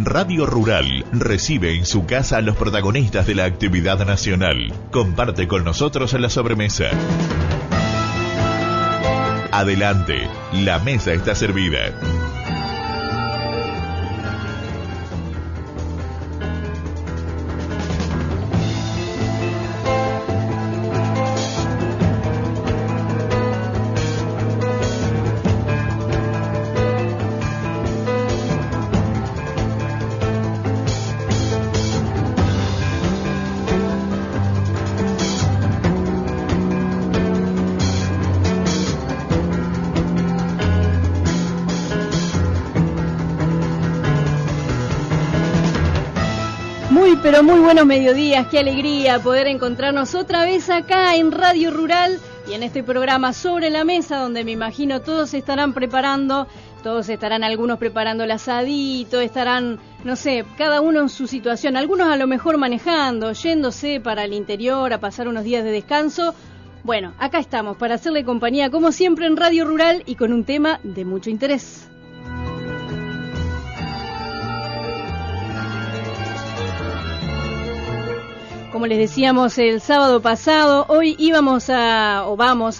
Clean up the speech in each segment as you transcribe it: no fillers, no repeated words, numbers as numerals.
Radio Rural recibe en su casa a los protagonistas de la actividad nacional. Comparte con nosotros la sobremesa. Adelante, la mesa está servida. Pero muy buenos mediodías, qué alegría poder encontrarnos otra vez acá en Radio Rural y en este programa Sobre la Mesa, donde me imagino todos estarán algunos preparando el asadito, estarán, no sé, cada uno en su situación, algunos a lo mejor manejando, yéndose para el interior a pasar unos días de descanso. Bueno, acá estamos para hacerle compañía como siempre en Radio Rural y con un tema de mucho interés. Como les decíamos el sábado pasado, hoy vamos a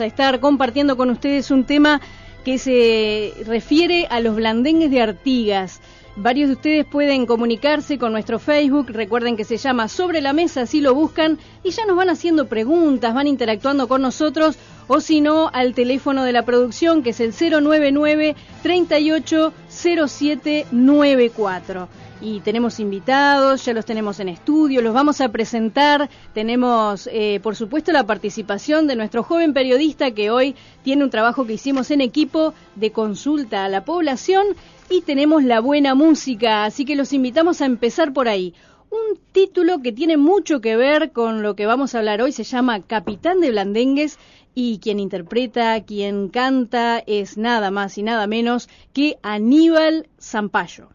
estar compartiendo con ustedes un tema que se refiere a los blandengues de Artigas. Varios de ustedes pueden comunicarse con nuestro Facebook, recuerden que se llama Sobre la Mesa, así lo buscan, y ya nos van haciendo preguntas, van interactuando con nosotros, o si no, al teléfono de la producción, que es el 099-380794. Y tenemos invitados, ya los tenemos en estudio, los vamos a presentar. Tenemos, por supuesto, la participación de nuestro joven periodista que hoy tiene un trabajo que hicimos en equipo de consulta a la población y tenemos la buena música, así que los invitamos a empezar por ahí. Un título que tiene mucho que ver con lo que vamos a hablar hoy se llama Capitán de Blandengues y quien interpreta, quien canta es nada más y nada menos que Aníbal Zampayo.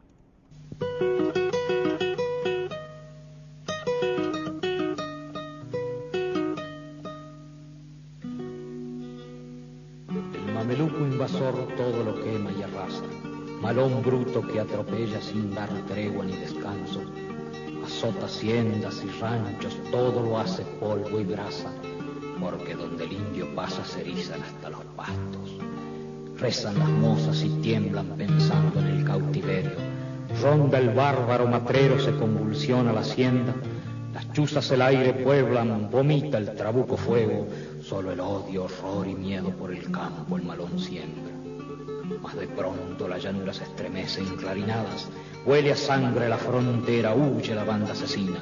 Mameluco invasor todo lo quema y arrasa, malón bruto que atropella sin dar tregua ni descanso, azota haciendas y ranchos, todo lo hace polvo y brasa, porque donde el indio pasa se erizan hasta los pastos. Rezan las mozas y tiemblan pensando en el cautiverio, ronda el bárbaro matrero, se convulsiona la hacienda, las chuzas el aire pueblan, vomita el trabuco fuego, solo el odio, horror y miedo por el campo el malón siembra. Mas de pronto la llanura se estremece en clarinadas, huele a sangre la frontera, huye la banda asesina.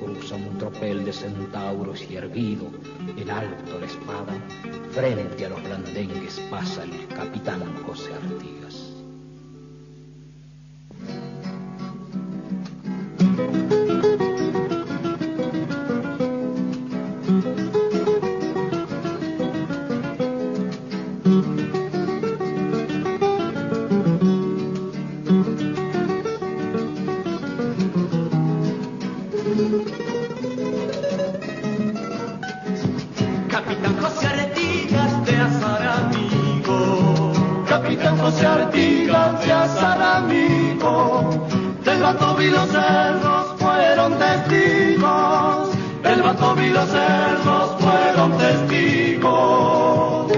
Cruza un tropel de centauros y erguido, en alto la espada, frente a los blandengues pasa el capitán José Artigas. Los cerros fueron testigos, el Bato y los cerros fueron testigos.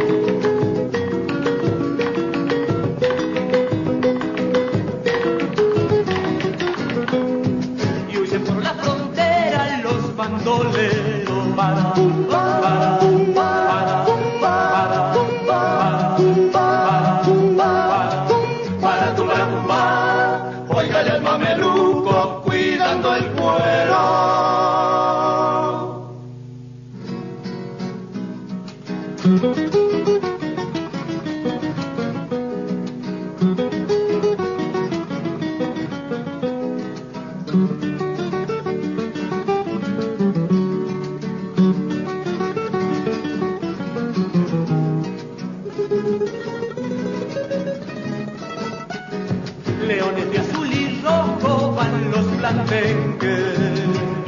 Y huyen por la frontera los bandoleros para oiga el mameluco cuidando el cuero. Leones de azul y rojo van los blandengues.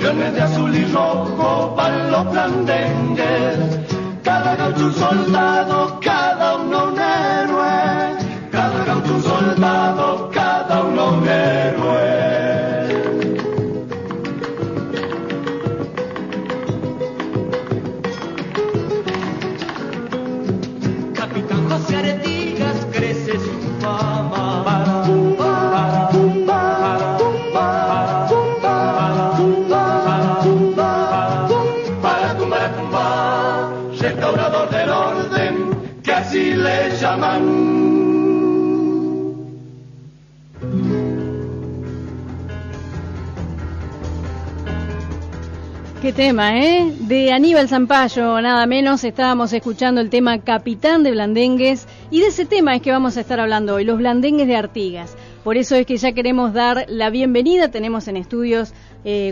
Leones de azul y rojo van los blandengues. Cada gaucho un soldado, cada uno un héroe. Cada gaucho un soldado, cada uno un héroe. este tema, de Aníbal Zampayo, nada menos. Estábamos escuchando el tema Capitán de Blandengues, y de ese tema es que vamos a estar hablando hoy, los blandengues de Artigas. Por eso es que ya queremos dar la bienvenida. Tenemos en estudios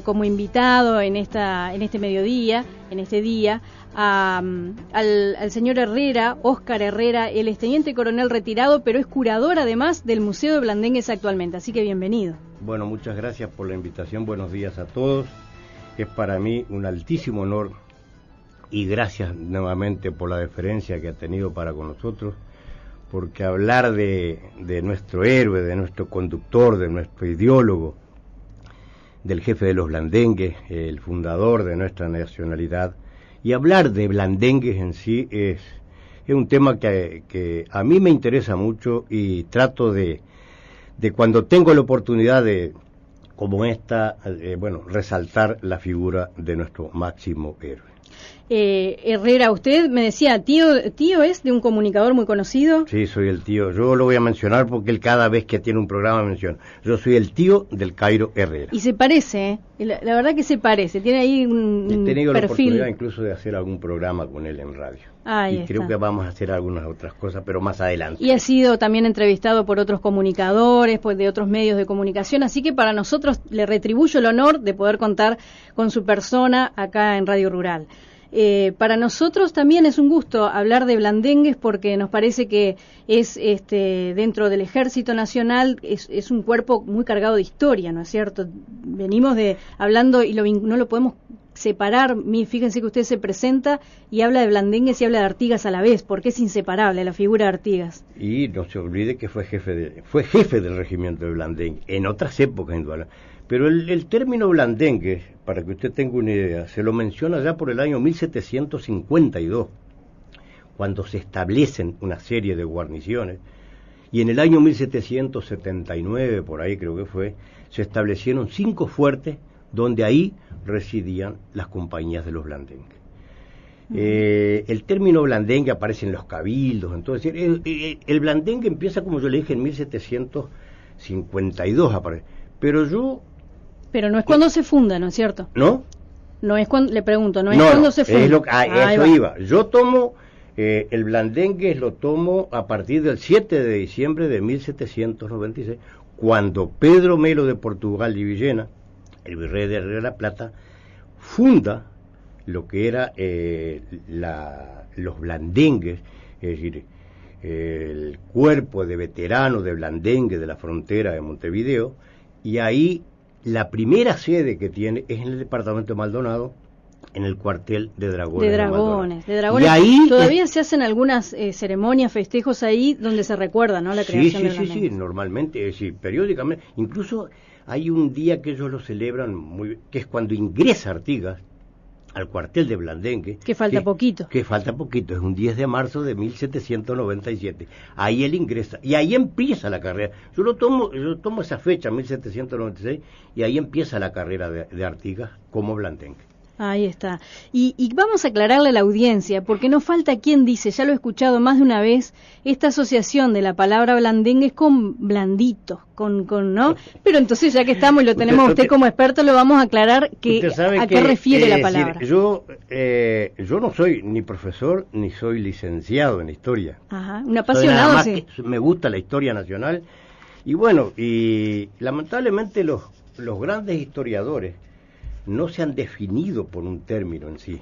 como invitado en este mediodía, en este día, al señor Herrera, Óscar Herrera. Él es teniente coronel retirado, pero es curador además del Museo de Blandengues actualmente, así que bienvenido. Bueno, muchas gracias por la invitación, buenos días a todos. Es para mí un altísimo honor y gracias nuevamente por la deferencia que ha tenido para con nosotros, porque hablar de nuestro héroe, de nuestro conductor, de nuestro ideólogo, del jefe de los blandengues, el fundador de nuestra nacionalidad, y hablar de blandengues en sí es un tema que a mí me interesa mucho, y trato de cuando tengo la oportunidad de, como esta, resaltar la figura de nuestro máximo héroe. Herrera, usted me decía, tío es de un comunicador muy conocido. Sí, soy el tío. Yo lo voy a mencionar porque él cada vez que tiene un programa menciona. Yo soy el tío del Cairo Herrera. Y se parece, la verdad que se parece. Tiene ahí un He tenido perfil. La oportunidad incluso de hacer algún programa con él en radio. Ahí creo que vamos a hacer algunas otras cosas, pero más adelante. Y ha sido también entrevistado por otros comunicadores, pues de otros medios de comunicación, así que para nosotros le retribuyo el honor de poder contar con su persona acá en Radio Rural. Para nosotros también es un gusto hablar de blandengues, porque nos parece que es dentro del Ejército Nacional es un cuerpo muy cargado de historia, ¿no es cierto? Venimos hablando y no lo podemos separar. Fíjense que usted se presenta y habla de blandengues y habla de Artigas a la vez, porque es inseparable la figura de Artigas. Y no se olvide que fue jefe del regimiento de blandengue en otras épocas, indudablemente. Pero el término blandengue, para que usted tenga una idea, se lo menciona ya por el año 1752, cuando se establecen una serie de guarniciones, y en el año 1779, por ahí creo que fue, se establecieron 5 fuertes donde ahí residían las compañías de los blandengues. El término blandengue aparece en los cabildos, entonces el blandengue empieza, como yo le dije, en 1752 aparece, pero no es cuando se funda, ¿no es cierto? ¿No? No es cuando, le pregunto, no es cuando se funda. Eso iba. Yo tomo, el blandengue lo tomo a partir del 7 de diciembre de 1796, cuando Pedro Melo de Portugal y Villena, el virrey de La Plata, funda lo que era los blandengues, es decir, el cuerpo de veteranos de blandengue de la frontera de Montevideo, y ahí la primera sede que tiene es en el departamento de Maldonado, en el cuartel de Dragones. De Dragones. Y ahí todavía se hacen algunas ceremonias, festejos ahí donde se recuerda, ¿no? La creación de blandengues. Sí, normalmente, periódicamente. Incluso hay un día que ellos lo celebran que es cuando ingresa Artigas al cuartel de blandengue. Que falta poquito, es un 10 de marzo de 1797. Ahí él ingresa, y ahí empieza la carrera. Yo tomo esa fecha, 1796, y ahí empieza la carrera de Artigas como blandengue. Ahí está. Y vamos a aclararle a la audiencia, porque no falta quien dice, ya lo he escuchado más de una vez, esta asociación de la palabra blandengue con blandito, ¿no? Pero entonces, ya que estamos y lo tenemos usted como experto, lo vamos a aclarar a qué refiere la palabra. Decir, yo no soy ni profesor ni soy licenciado en historia. Ajá, un apasionado, sí. Me gusta la historia nacional, y lamentablemente los grandes historiadores no se han definido por un término en sí.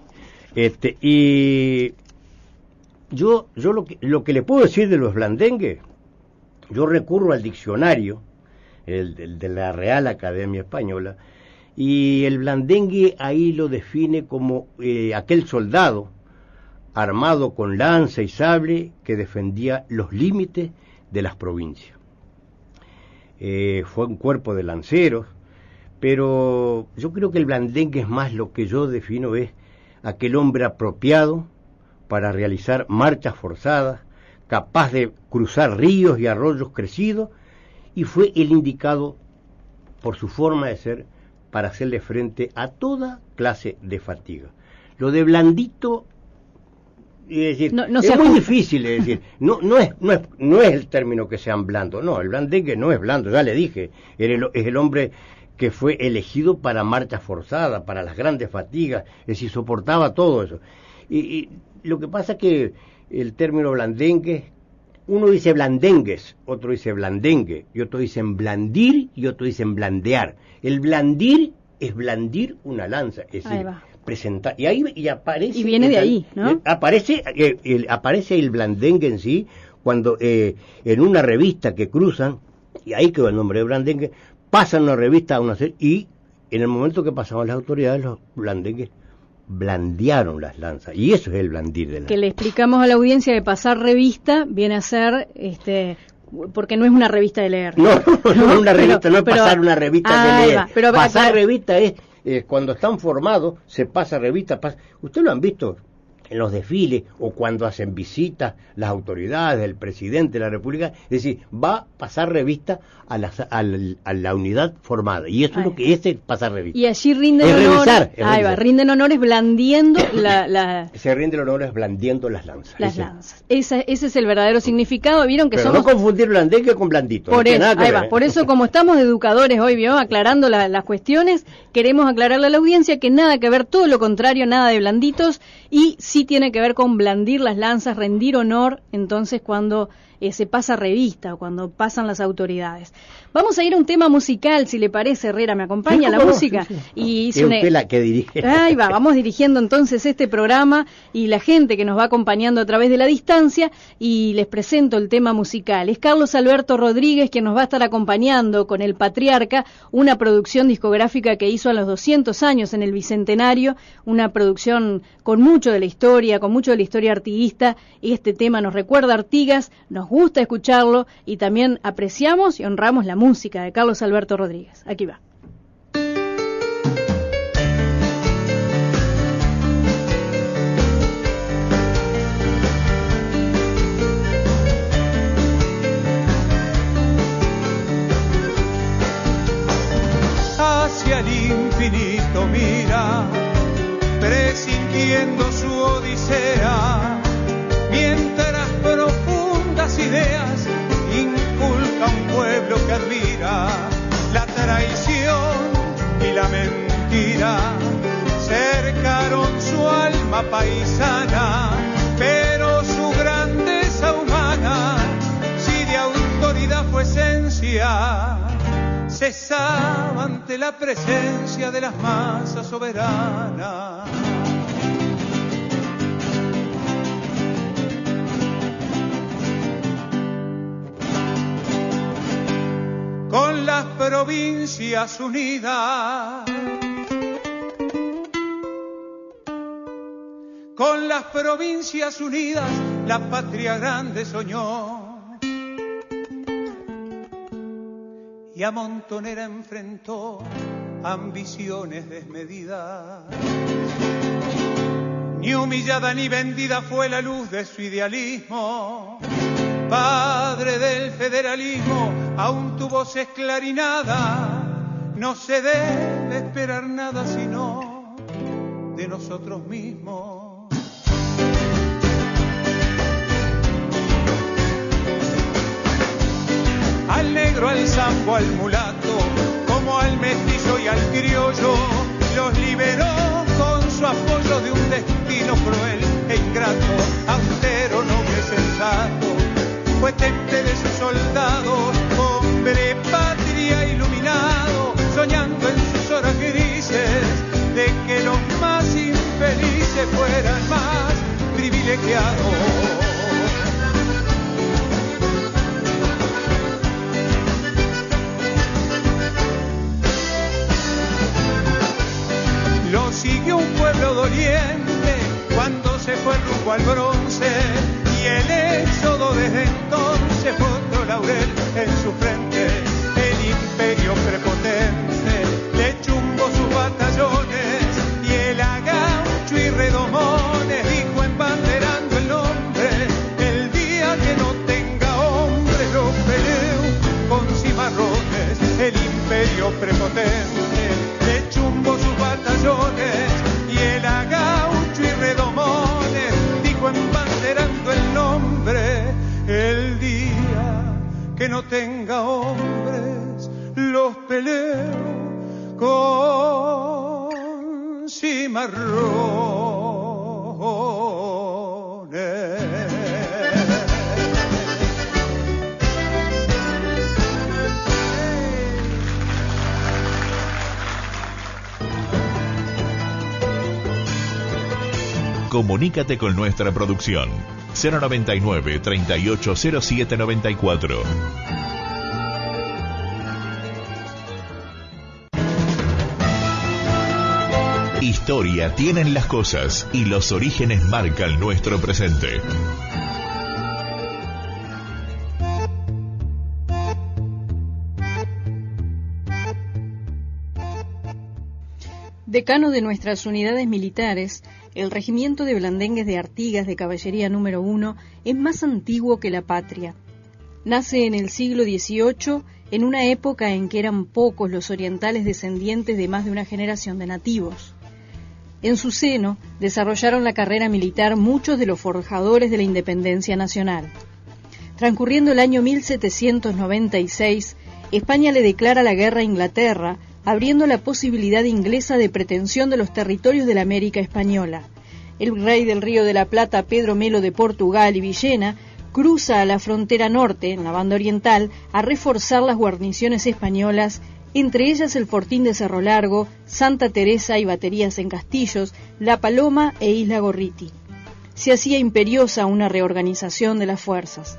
Y yo lo que le puedo decir de los blandengues, yo recurro al diccionario, el de la Real Academia Española, y el blandengue ahí lo define como aquel soldado armado con lanza y sable que defendía los límites de las provincias. Fue un cuerpo de lanceros, pero yo creo que el blandengue es más, lo que yo defino es aquel hombre apropiado para realizar marchas forzadas, capaz de cruzar ríos y arroyos crecidos, y fue el indicado por su forma de ser para hacerle frente a toda clase de fatiga. Lo de blandito, es decir, es muy difícil, es decir, no es el término que sean blandos, no, el blandengue no es blando, ya le dije, es el hombre que fue elegido para marcha forzada, para las grandes fatigas, es decir, soportaba todo eso. Y lo que pasa es que el término blandengue, uno dice blandengues, otro dice blandengue, y otro dice blandir, y otro dice blandear. El blandir es blandir una lanza, es decir, presentar, y aparece, y viene de ahí, ¿no? Aparece el blandengue en sí cuando en una revista que cruzan, y ahí quedó el nombre de blandengue, pasan una revista a una serie, y en el momento que pasaban las autoridades, los blandengues blandearon las lanzas, y eso es el blandir de la... Que le explicamos a la audiencia que pasar revista viene a ser porque no es una revista de leer. No es una revista, no es pasar una revista de leer. Pasar revista es cuando están formados, se pasa revista. Ustedes lo han visto en los desfiles o cuando hacen visitas las autoridades, el presidente de la República, es decir, va a pasar revista a la unidad formada, y eso es lo que es pasar revista. Y allí rinden rinden honores blandiendo se rinden honores blandiendo las lanzas. Ese es el verdadero significado. Vieron que pero somos... no confundir blandengue con blandito. Por eso, como estamos educadores hoy, ¿vio? Aclarando las cuestiones, queremos aclararle a la audiencia que nada que ver, todo lo contrario, nada de blanditos, y sí tiene que ver con blandir las lanzas, rendir honor, entonces cuando se pasa revista o cuando pasan las autoridades. Vamos a ir a un tema musical, si le parece, Herrera, ¿me acompaña la música? Sí. Y es usted la que dirige. Vamos dirigiendo entonces este programa y la gente que nos va acompañando a través de la distancia, y les presento el tema musical. Es Carlos Alberto Rodríguez quien nos va a estar acompañando con El Patriarca, una producción discográfica que hizo a los 200 años en el Bicentenario, una producción con mucho de la historia, con mucho de la historia artiguista, y este tema nos recuerda a Artigas, nos gusta escucharlo y también apreciamos y honramos la música de Carlos Alberto Rodríguez. Aquí va. Hacia el infinito mira, presintiendo su odisea, mientras profundas ideas inculca un pueblo que admira la traición y la mentira. Cercaron su alma paisana, pero su grandeza humana, si de autoridad fue esencia, cesaba ante la presencia de las masas soberanas. Con las provincias unidas, con las provincias unidas, la patria grande soñó, y a Montonera enfrentó ambiciones desmedidas. Ni humillada ni vendida fue la luz de su idealismo. Padre del federalismo, aún tu voz es clarinada. No se debe esperar nada sino de nosotros mismos. Al negro, al zambo, al mulato, como al mestizo y al criollo, los liberó con su apoyo de un destino cruel e ingrato. Austero, noble, sensato, fue temple de sus soldados, hombre patria iluminado, soñando en sus horas grises de que los más infelices fueran más privilegiados. Lo siguió un pueblo doliente cuando se fue rumbo al bronce, y el éxodo desde entonces fue otro laurel en su frente. El imperio prepotente le chumbó sus batallones, y el agaucho y redomones dijo embanderando el nombre: el día que no tenga hombre lo peleo con cimarrones. El imperio prepotente le chumbó sus batallones, y el agaucho y redomones dijo embanderando el nombre: el día que no tenga hombres los peleo con cimarrones. Comunícate con nuestra producción 099-380794. Historia tienen las cosas y los orígenes marcan nuestro presente. Decano de nuestras unidades militares, el regimiento de blandengues de Artigas de Caballería número 1 es más antiguo que la patria. Nace en el siglo XVIII, en una época en que eran pocos los orientales descendientes de más de una generación de nativos. En su seno desarrollaron la carrera militar muchos de los forjadores de la independencia nacional. Transcurriendo el año 1796, España le declara la guerra a Inglaterra, abriendo la posibilidad inglesa de pretensión de los territorios de la América española. El rey del Río de la Plata, Pedro Melo de Portugal y Villena, cruza a la frontera norte, en la banda oriental, a reforzar las guarniciones españolas, entre ellas el Fortín de Cerro Largo, Santa Teresa y baterías en Castillos, La Paloma e Isla Gorriti. Se hacía imperiosa una reorganización de las fuerzas.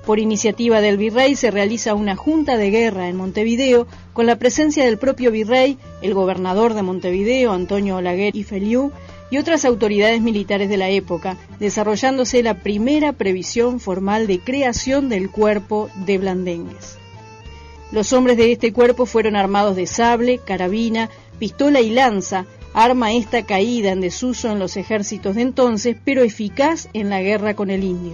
Por iniciativa del virrey se realiza una junta de guerra en Montevideo con la presencia del propio virrey, el gobernador de Montevideo, Antonio Olaguer y Feliú, y otras autoridades militares de la época, desarrollándose la primera previsión formal de creación del cuerpo de blandengues. Los hombres de este cuerpo fueron armados de sable, carabina, pistola y lanza, arma esta caída en desuso en los ejércitos de entonces, pero eficaz en la guerra con el indio.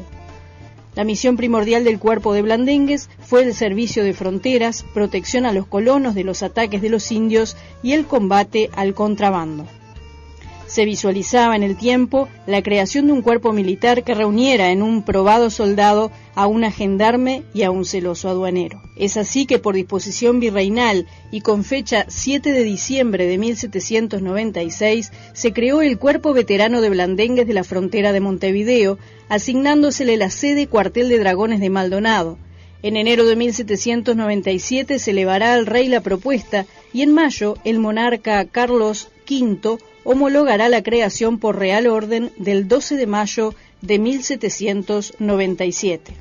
La misión primordial del cuerpo de blandengues fue el servicio de fronteras, protección a los colonos de los ataques de los indios y el combate al contrabando. Se visualizaba en el tiempo la creación de un cuerpo militar que reuniera en un probado soldado a un gendarme y a un celoso aduanero. Es así que por disposición virreinal y con fecha 7 de diciembre de 1796 se creó el Cuerpo Veterano de Blandengues de la Frontera de Montevideo, asignándosele la sede Cuartel de Dragones de Maldonado. En enero de 1797 se elevará al rey la propuesta y en mayo el monarca Carlos V homologará la creación por Real Orden del 12 de mayo de 1797.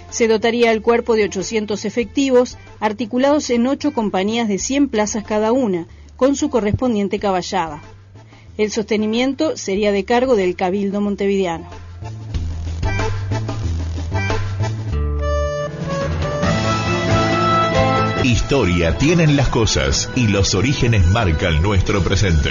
Se dotaría al cuerpo de 800 efectivos, articulados en 8 compañías de 100 plazas cada una, con su correspondiente caballada. El sostenimiento sería de cargo del Cabildo montevideano. Historia tienen las cosas y los orígenes marcan nuestro presente.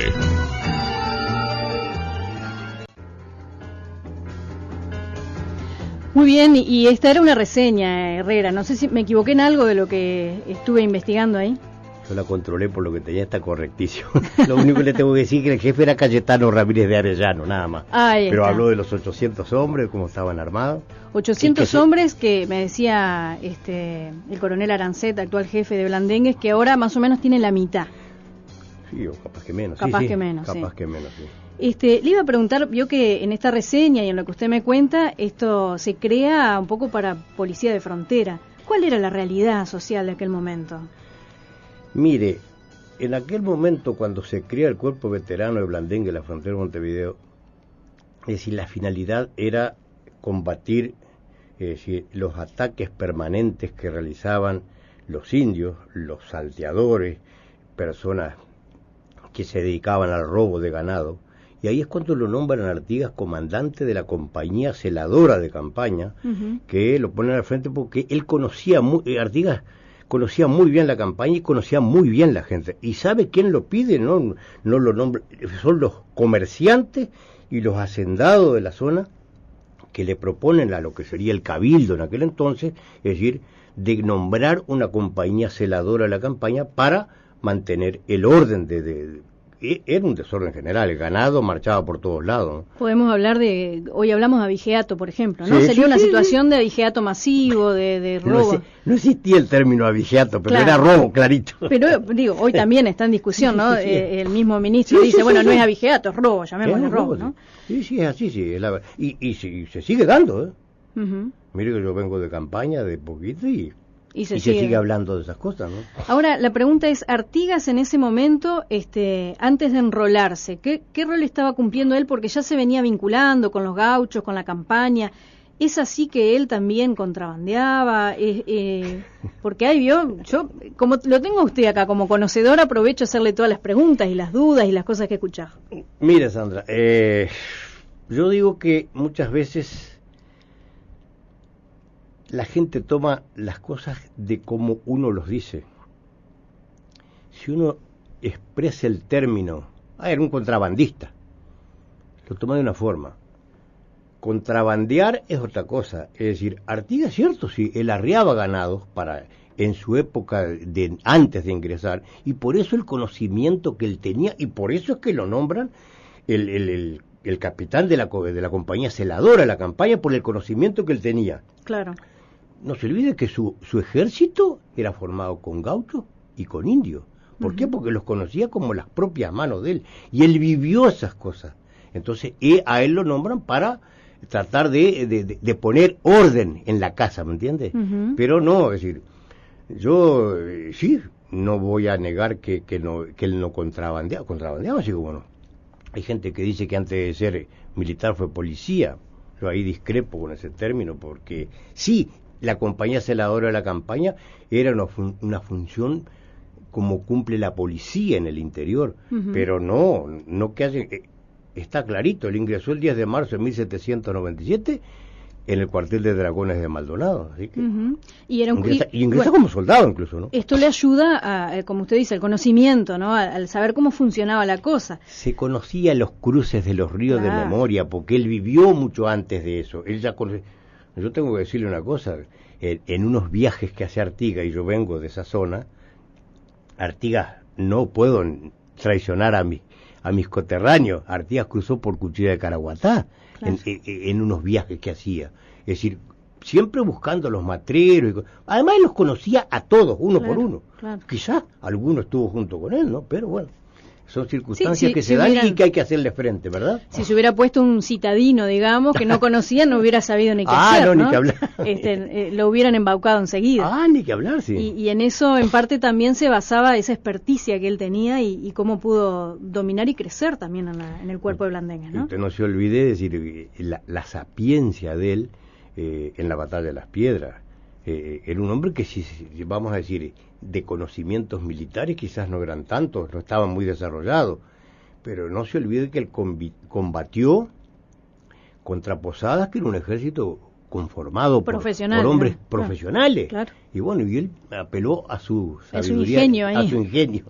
Muy bien, y esta era una reseña, Herrera. No sé si me equivoqué en algo de lo que estuve investigando ahí. Yo la controlé por lo que tenía, está correctísimo. Lo único que le tengo que decir es que el jefe era Cayetano Ramírez de Arellano, nada más. Pero habló de los 800 hombres, cómo estaban armados. 800 hombres que me decía el coronel Arancet, actual jefe de Blandengues, que ahora más o menos tiene la mitad. Sí, o capaz que menos. Capaz sí. que menos, capaz que menos, sí. Le iba a preguntar, vio que en esta reseña y en lo que usted me cuenta, esto se crea un poco para policía de frontera. ¿Cuál era la realidad social de aquel momento? Mire, en aquel momento cuando se crea el cuerpo veterano de Blandengue en la frontera de Montevideo, es decir, la finalidad era combatir los ataques permanentes que realizaban los indios, los salteadores, personas que se dedicaban al robo de ganado. Y ahí es cuando lo nombran a Artigas comandante de la compañía celadora de campaña, que lo ponen al frente porque él conocía Artigas conocía muy bien la campaña y conocía muy bien la gente. ¿Y sabe quién lo pide? No lo nombra, son los comerciantes y los hacendados de la zona que le proponen a lo que sería el cabildo en aquel entonces, es decir, de nombrar una compañía celadora de la campaña para mantener el orden era un desorden general, el ganado marchaba por todos lados, ¿no? Podemos hablar hoy hablamos de abigeato, por ejemplo, ¿no? Sí, Sería sí, una sí, situación de abigeato masivo, de robo. No existía el término abigeato, pero Claro. era robo, clarito. Pero, digo, hoy también está en discusión, ¿no? Sí. El mismo ministro Sí, dice, sí, bueno, sí, no sí. es abigeato, es robo, llamémosle Es robo, sí. ¿no? Sí, es así, sí. Y se sigue dando, ¿eh? Ujú. Mire que yo vengo de campaña de poquito y Se se sigue hablando de esas cosas, ¿no? Ahora, la pregunta es, Artigas en ese momento, antes de enrolarse, ¿qué rol estaba cumpliendo él? Porque ya se venía vinculando con los gauchos, con la campaña. ¿Es así que él también contrabandeaba? Porque ahí yo, como lo tengo a usted acá como conocedor, aprovecho a hacerle todas las preguntas y las dudas y las cosas que he escuchado. Mire, Sandra, yo digo que muchas veces la gente toma las cosas de como uno los dice. Si uno expresa el término, era un contrabandista, lo toma de una forma. Contrabandear es otra cosa. Es decir, Artigas, cierto, sí, él arriaba ganados en su época antes de ingresar, y por eso el conocimiento que él tenía, y por eso es que lo nombran el capitán de la compañía celadora de la campaña, por el conocimiento que él tenía. Claro. No se olvide que su ejército era formado con gauchos y con indios. ¿Por qué? Porque los conocía como las propias manos de él, y él vivió esas cosas. Entonces a él lo nombran para tratar de poner orden en la casa, ¿me entiendes? Pero no, es decir, yo sí, no voy a negar que él no contrabandeaba, así como no. Hay gente que dice que antes de ser militar fue policía. Yo ahí discrepo con ese término, porque sí, la compañía celadora de la campaña era una función como cumple la policía en el interior, pero no que hace... Está clarito, él ingresó el 10 de marzo de 1797 en el cuartel de dragones de Maldonado, así que Y era ingresa como soldado incluso, ¿no? Esto le ayuda a, como usted dice, al conocimiento, ¿no? Al saber cómo funcionaba la cosa. Se conocía los cruces de los ríos de memoria, porque él vivió mucho antes de eso. Él ya Yo tengo que decirle una cosa, en unos viajes que hace Artigas, y yo vengo de esa zona, Artigas, no puedo traicionar a mis coterráneos. Artigas cruzó por Cuchilla de Caraguatá, claro, en unos viajes que hacía. Es decir, siempre buscando los matreros. Además, él los conocía a todos, uno por uno. Claro. Quizás alguno estuvo junto con él, ¿no? Pero bueno, son circunstancias que se dan y que hay que hacerle frente, ¿verdad? Si se hubiera puesto un citadino, digamos, que no conocía, no hubiera sabido ni qué hacer, ¿no? Ni que hablar. Lo hubieran embaucado enseguida. Ni que hablar, sí. Y en eso, en parte, también se basaba esa experticia que él tenía y cómo pudo dominar y crecer también en el cuerpo de Blandengues, ¿no? Usted no se olvide de decir la sapiencia de él en la batalla de las Piedras. Era un hombre que, si vamos a decir, de conocimientos militares quizás no eran tantos, no estaban muy desarrollados, pero no se olvide que él combatió contra Posadas, que era un ejército conformado por hombres profesionales. Claro. Y bueno, y él apeló a su sabiduría, a su ingenio.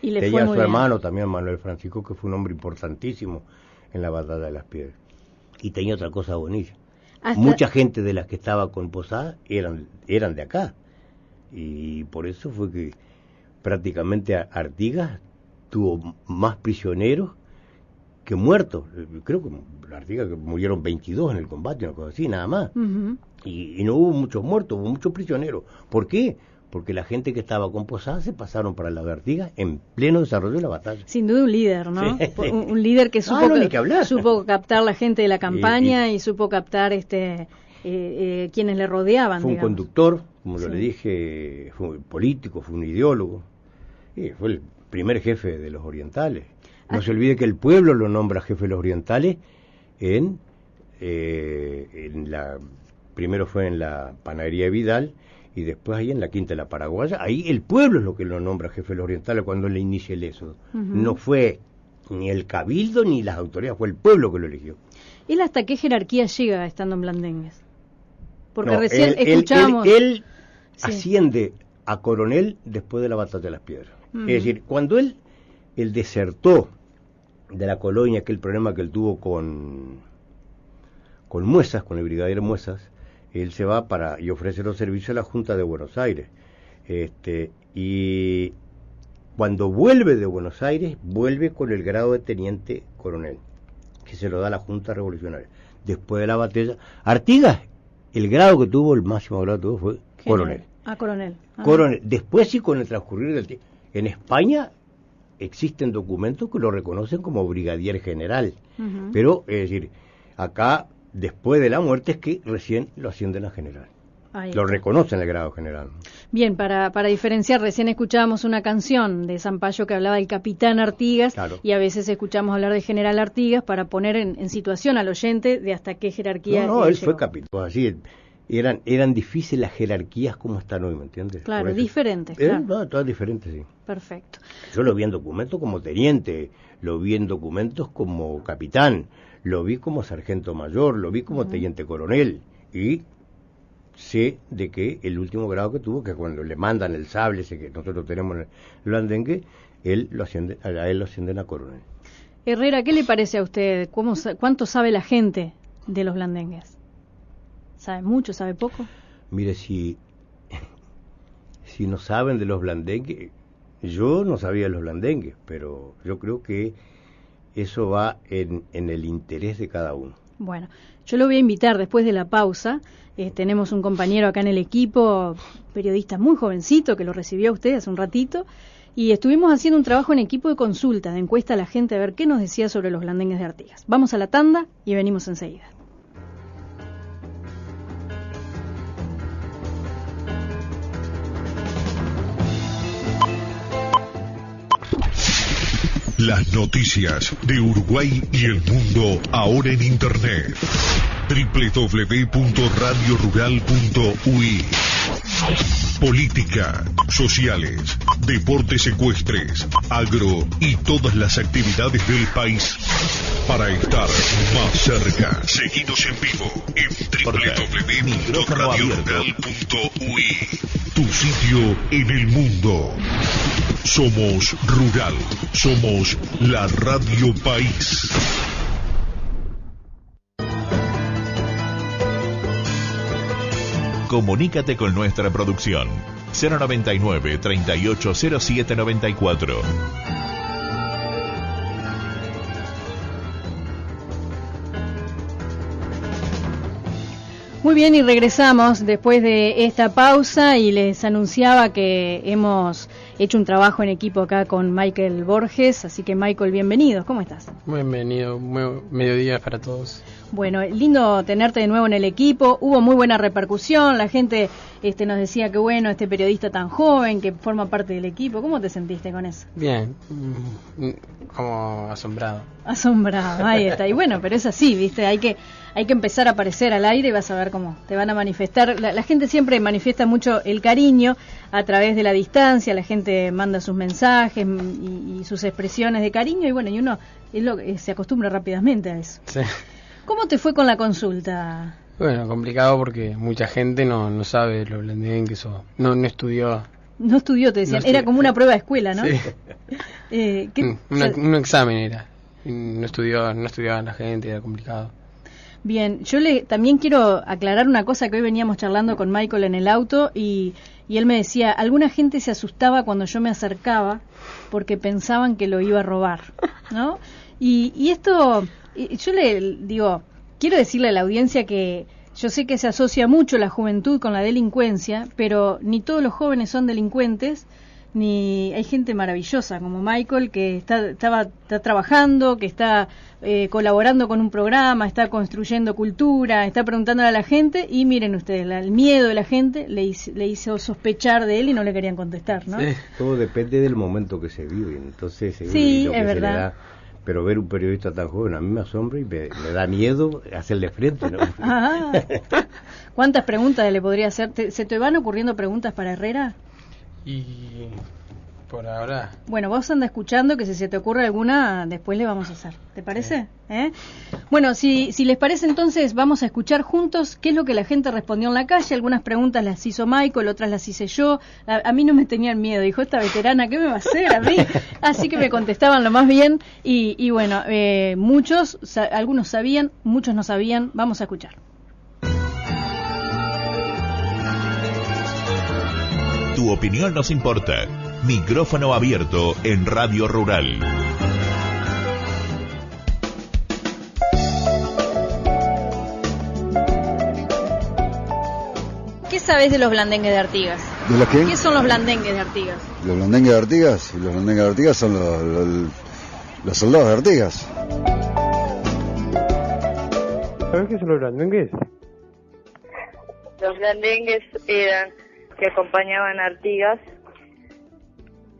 Y le tenía fue a su muy hermano también, Manuel Francisco, que fue un hombre importantísimo en la batalla de las Piedras. Y tenía otra cosa bonita. Mucha gente de las que estaba con Posadas eran de acá, y por eso fue que prácticamente Artigas tuvo más prisioneros que muertos. Creo que Artigas que murieron 22 en el combate, una cosa así, nada más. Y no hubo muchos muertos, hubo muchos prisioneros. ¿Por qué? Porque la gente que estaba con Posadas se pasaron para el lado de Artigas en pleno desarrollo de la batalla. Sin duda un líder, ¿no? Sí. Un líder que supo captar la gente de la campaña y supo captar quienes le rodeaban. Fue un conductor, como yo le dije, fue un político, fue un ideólogo, y fue el primer jefe de los orientales. No se olvide que el pueblo lo nombra jefe de los orientales primero fue en la panadería de Vidal, y después ahí en la Quinta de la Paraguaya. Ahí el pueblo es lo que lo nombra jefe de los orientales cuando le inicia el éxodo. No fue ni el cabildo ni las autoridades, fue el pueblo que lo eligió. ¿Él hasta qué jerarquía llega estando en Blandengues? Porque recién escuchábamos... Él asciende a coronel después de la batalla de las Piedras. Es decir, cuando él desertó de la colonia, aquel problema que él tuvo con Muesas, con el brigadier Muesas, él se va y ofrece los servicios a la Junta de Buenos Aires. Y Cuando vuelve de Buenos Aires, vuelve con el grado de teniente coronel, que se lo da la Junta Revolucionaria. Después de la batalla, Artigas, el grado que tuvo, el máximo grado que tuvo fue coronel. Coronel. Coronel. Después sí, con el transcurrir del tiempo. En España existen documentos que lo reconocen como brigadier general. Pero, es decir, acá, después de la muerte, es que recién lo ascienden a general. Lo reconocen el grado general. Bien, para diferenciar, recién escuchábamos una canción de Zampayo que hablaba del capitán Artigas, claro, y a veces escuchamos hablar de general Artigas para poner en situación al oyente de hasta qué jerarquía. No, él fue capitán. Así eran difíciles las jerarquías como están hoy, ¿me entiendes? Claro, diferentes. No, todas diferentes, sí. Perfecto. Yo lo vi en documentos como teniente, lo vi en documentos como capitán, lo vi como sargento mayor, lo vi como teniente coronel, y sé de que el último grado que tuvo, que cuando le mandan el sable ese que nosotros tenemos en el blandengue, a él lo ascienden a coronel. Herrera, ¿qué le parece a usted? ¿Cuánto sabe la gente de los blandengues? ¿Sabe mucho, sabe poco? Mire, si no saben de los blandengues, yo no sabía de los blandengues, pero yo creo que eso va en el interés de cada uno. Bueno, yo lo voy a invitar después de la pausa. Tenemos un compañero acá en el equipo, periodista muy jovencito, que lo recibió a usted hace un ratito, y estuvimos haciendo un trabajo en equipo de consulta, de encuesta a la gente, a ver qué nos decía sobre los blandengues de Artigas. Vamos a la tanda y venimos enseguida. Las noticias de Uruguay y el mundo ahora en Internet. www.radiorural.ui. Política, sociales, deportes ecuestres, agro y todas las actividades del país. Para estar más cerca, seguidos en vivo en www.radiorural.ui. Tu sitio en el mundo. Somos Rural, somos la Radio País. Comunícate con nuestra producción 099-380794. Muy bien, y regresamos después de esta pausa y les anunciaba que hemos hecho un trabajo en equipo acá con Michael Borges, así que Michael, bienvenido, ¿cómo estás? Bienvenido, mediodía para todos. Bueno, lindo tenerte de nuevo en el equipo, hubo muy buena repercusión, la gente nos decía que bueno, este periodista tan joven que forma parte del equipo, ¿cómo te sentiste con eso? Bien, como asombrado. Asombrado, ahí está, y bueno, pero es así, ¿viste? Hay que empezar a aparecer al aire y vas a ver cómo te van a manifestar. La gente siempre manifiesta mucho el cariño a través de la distancia, la gente manda sus mensajes y sus expresiones de cariño y bueno, y uno se acostumbra rápidamente a eso. Sí. ¿Cómo te fue con la consulta? Bueno, complicado porque mucha gente no sabe lo blandengue, que no estudió. No estudió, te decían, era como una prueba de escuela, ¿no? Sí. Un examen era, no estudiaba la gente, era complicado. Bien, yo también quiero aclarar una cosa que hoy veníamos charlando con Michael en el auto y él me decía, alguna gente se asustaba cuando yo me acercaba porque pensaban que lo iba a robar, ¿no? Y esto, yo le digo, quiero decirle a la audiencia que yo sé que se asocia mucho la juventud con la delincuencia, pero ni todos los jóvenes son delincuentes, ni hay gente maravillosa como Michael que está trabajando, que está colaborando con un programa, está construyendo cultura, está preguntándole a la gente y miren ustedes, el miedo de la gente le hizo sospechar de él y no le querían contestar, ¿no? Sí. Todo depende del momento que se vive, entonces sí, lo que es se verdad. le da. Pero ver un periodista tan joven a mí me asombra y me da miedo hacerle frente, ¿no? Ah, ¿cuántas preguntas le podría hacer? ¿Se te van ocurriendo preguntas para Herrera? Y por ahora... Bueno, vos anda escuchando que si se te ocurre alguna, después le vamos a hacer. ¿Te parece? ¿Eh? Bueno, si les parece entonces, vamos a escuchar juntos qué es lo que la gente respondió en la calle. Algunas preguntas las hizo Michael, otras las hice yo. A mí no me tenían miedo. Dijo, esta veterana, ¿qué me va a hacer a mí? Así que me contestaban lo más bien. Y bueno, algunos sabían, muchos no sabían. Vamos a escuchar. Tu opinión nos importa. Micrófono abierto en Radio Rural. ¿Qué sabés de los blandengues de Artigas? ¿De los qué? ¿Qué son los blandengues de Artigas? Los blandengues de Artigas. Los blandengues de Artigas son los soldados de Artigas. ¿Sabes qué son los blandengues? Los blandengues eran que acompañaban a Artigas